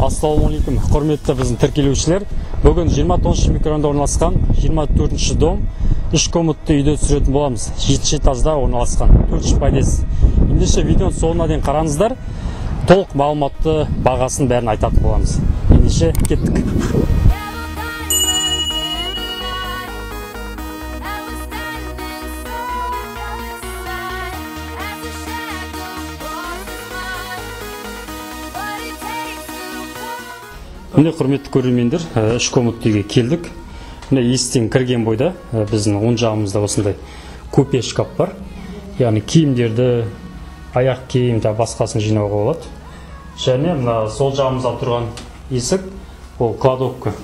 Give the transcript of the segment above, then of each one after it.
Ассалаумалейкум, құрметті біздің тіркелушілер. Бүгін 29 микрорайонда орналасқан 24-ші дом 3 комнатты үйде түсіретін боламыз. 7-ші этажда орналасқан 4 подъезд. Ендеше видеоның соңына дейін қараңыздар. Толық мағлұматты, бағасын бәрін айтатын боламыз. Ендеше кеттік. Міне құрметті көрермендер, 3 комнатты үйге келдік. Міне есіктен кірген бойда біздің оң жағымызда осындай купе шкаф бар. Яғни киімдерді, аяқ киім және басқасын жинауға болады. Және мына сол жағымызда тұрған есік, ол кладовка.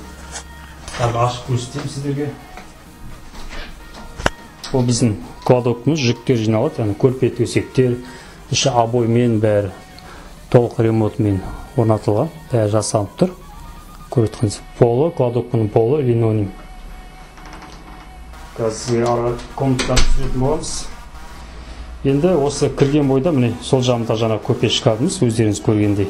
Ашып көрсетейін сіздерге. Ол біздің кладовкамыз, жүктер жиналады, яғни көрпе төсектер, іші обоймен бәрі толық ремонтмен орнатылған, бәрі жасалып тұр. Көріп полы, кладовканың полы, линолеум. Қазір ара комнаттан түсіретін боламыз. Енді осы кірген бойда міне сол жағымызда жаңа көрпе шкафымыз, өздеріңіз көргендей.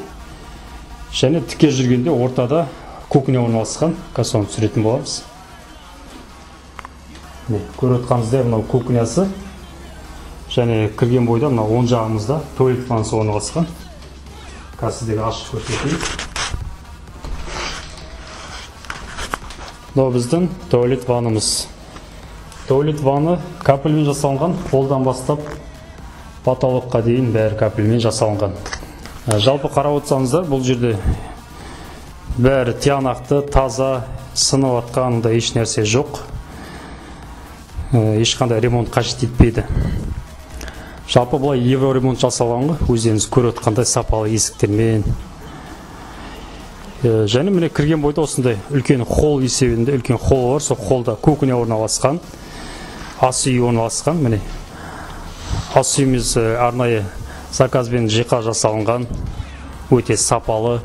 Және тіке жүргенде ортада кухня орналасқан, соны түсіретін боламыз. Көріп отырғаныңыздай мынау кухнясы. Және кірген бойда мына оң жағымызда туалет ваннасы орналасқан. Сіздерге ашып көрсетейін. Мынау біздің туалет ваннамыз. Туалет ванны капельмен жасалынған, қолдан бастап потолокқа дейін бәрі капельмен жасалынған. Жалпы қарап отырсаңыздар, бұл жерде бәрі тиянақты, таза, сынып атқанда еш нәрсе жоқ. Ешқандай ремонт қажет етпейді. Жалпы бұлай евро ремонт жасалған ғой, өздеріңіз көріп отқандай сапалы есіктермен. Және міне кірген бойда осындай үлкен холл есебінде үлкен холл бар. Сол холлда кухня орналасқан, ас үй орналасқан. Міне ас үйіміз арнайы заказбен жиһаз жасалынған, өте сапалы.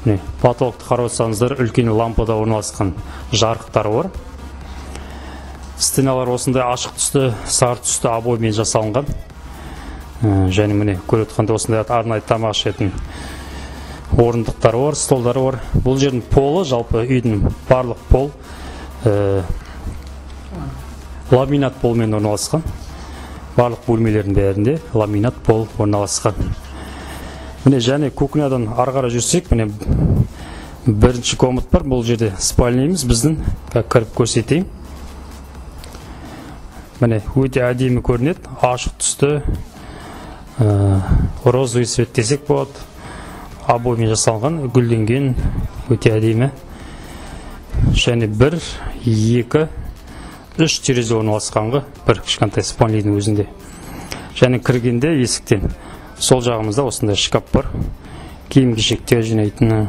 Міне потолокты қарап отырсаңыздар, үлкен лампада орналасқан жарықтар бар. Стеналар осындай ашық түсті, сары түсті обоймен жасалынған. Және міне көріп отырғандай осындай арнайы тамақ ішетін орындықтар бар, столдары бар. Бұл жердің полы, жалпы үйдің барлық пол ламинат полмен орналасқан. Барлық бөлмелердің бәрінде ламинат пол орналасқан. Міне және кухнядан ары қарай жүрсек, міне бірінші комнат бар. Бұл жерде спальнямыз біздің, кіріп көрсетейін. Міне өте әдемі көрінеді, ашық түсті, розовый цвет десек болады. Обоймен жасалған, гүлденген, өте әдемі. Және 1, 2, 3 терезе орналасқанғы бір кішкентай спальныйдың өзінде. Және кіргенде есіктен сол жағымызда осындай шкаф бар. Киім-кешектер жинайтыны.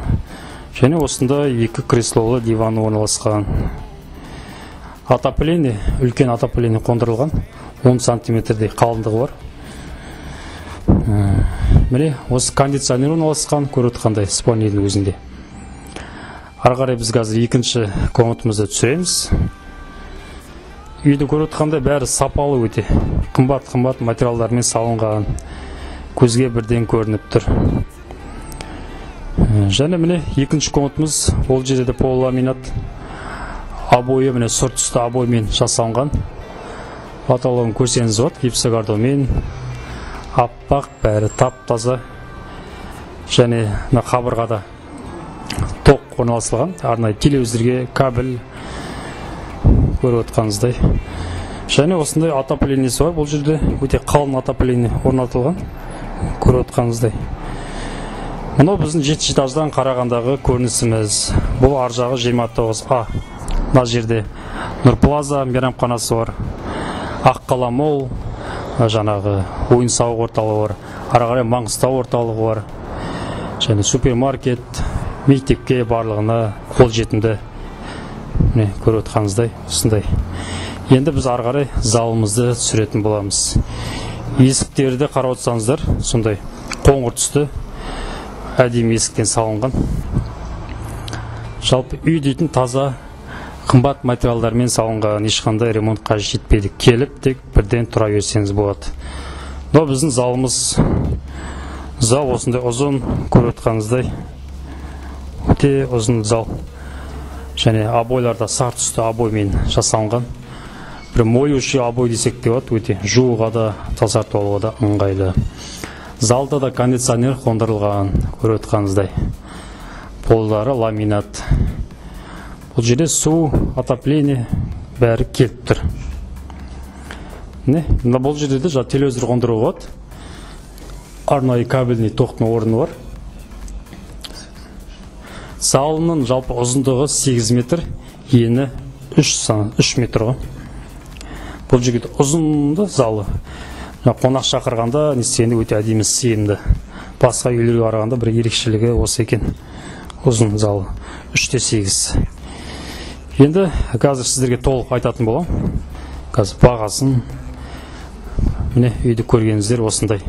Және осында 2 креслолы диван орналасқан. Отопление, үлкен отопление қондырылған, 10 сантиметрдей қалыңдығы бар. Міне, осы кондиционер орналасқан, көріп отырғандай спальныйдың өзінде. Ары қарай біз қазір екінші комнатымызды түсіреміз. Үйді көріп отырғандай бәрі сапалы өте. Қымбат материалдармен салынған, көзге бірден көрініп тұр. Және міне екінші комнатымыз, ол жерде де полуламинат обойы, міне сұр түсті обоймен жасалынған. Потологын көрсеңіз болады, гипсокартонмен. Аппақ, бәрі тап-таза. Және қабырғада тоқ орналасылған, арнайы телевизорге кабель көріп отқаныңыздай. Және осындай отоплениесі бар. Бұл жерде өте қалың отопление орнатылған, көріп отқаныңыздай. Мұнау біздің 7-ші этаждан қарағандағы көрінісіміз. Бұл ар жағы 29А. Мына жерде Нұрплаза мейрамханасы бар, Аққала молл, жаңағы ойын-сауық орталығы бар, ары қарай Маңғыстау орталығы бар. Және супермаркет, мектепке барлығына қол жетімді. Міне көріп отырғаныңыздай осындай. Енді біз ары қарай залымызды түсіретін боламыз. Есіктерді қарап отырсаңыздар, сондай қоңыр түсті, әдемі есіктен салынған. Жалпы үй дейтін таза, қымбат материалдармен салынған, ешқандай ремонт қажет етпейді. Келіп тек бірден тұра берсеңіз болады. Бұл біздің залымыз. Зал осындай ұзын, көріп отырғаныңыздай. өте ұзын зал. Және обойларда сары түсті обоймен жасалған. Бір моющий обой десек те болады, өте жууға да, тазартып алуға да ыңғайлы. Залда да кондиционер қондырылған, көріп отырғаныңыздай. Полдары ламинат. Бұл жерде су, отопление бәрі келіп тұр. Бұл жерде де телевизор қондыруға болады. Арнайы кабельный тоқтың орны бар. Залының жалпы ұзындығы 8 метр, ені 3 метр ғой. Бұл жерде ұзынды залы. Қонақ шақырғанда нестегенде өте әдемі сыйымды. Басқа үйлерге қарағанда бір ерекшелігі осы екен. Ұзын залы 3/8. Енді қазір сіздерге толық айтатын болам. Қазір бағасын міне үйді көргеніңіздер осындай.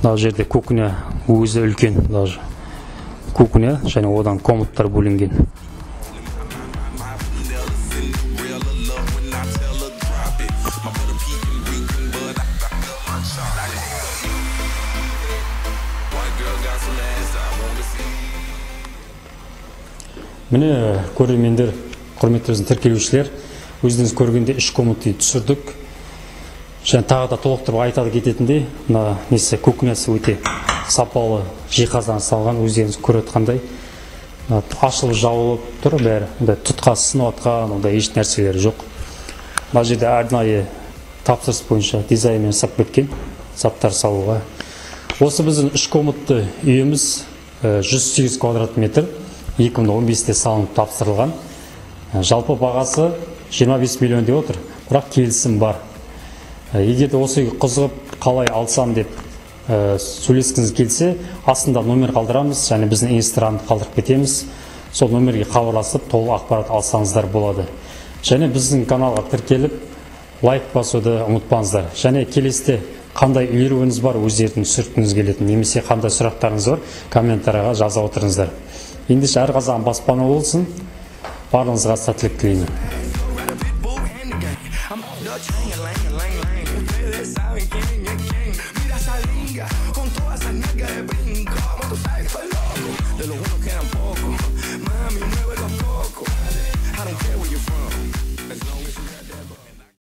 Мына жерде кухня өзі үлкен, даже кухня және одан комнаттар бөлінген. Міне көрермендер, құрметті біздің тіркелушілер, өздеріңіз көргенде 3 комнатты түсірдік. Және тағы да толықтырып айтады кететіндей, мына несі кухнясы өте сапалы жиһаздан салған, өздеріңіз көріп отқандай. Ашылып жабылып тұр, бәрі тұтқасы сынып отқан, ондай еш нәрселері жоқ. Мына жерде арнайы тапсырыс бойынша дизайнмен жасап кеткен заттар салуға. Осы біздің 3 комнатты үйіміз 108 квадрат метр. 2015-те салынып тапсырылған. Жалпы бағасы 25 миллион деп отыр, бірақ келісім бар. Егер де осы қызығып қалай алсам деп сөйлескіңіз келсе, астында номер қалдырамыз, және біздің инстаграмды қалдырып кетеміз. Сол номерге хабарласып, толық ақпарат алсаңыздар болады. Және біздің каналға тіркеліп, лайк басуды ұмытпаңыздар. Және келесте қандай үйреуіңіз бар, өздеріңіздің түсірткіңіз келетін, немесе қандай сұрақтарыңыз бар, комментарияға жаза отырыңыздар. Ендеше әр қазағым баспана болсын, барлығыңызға сәттілік тілеймін. I don't care where you're from, as long as you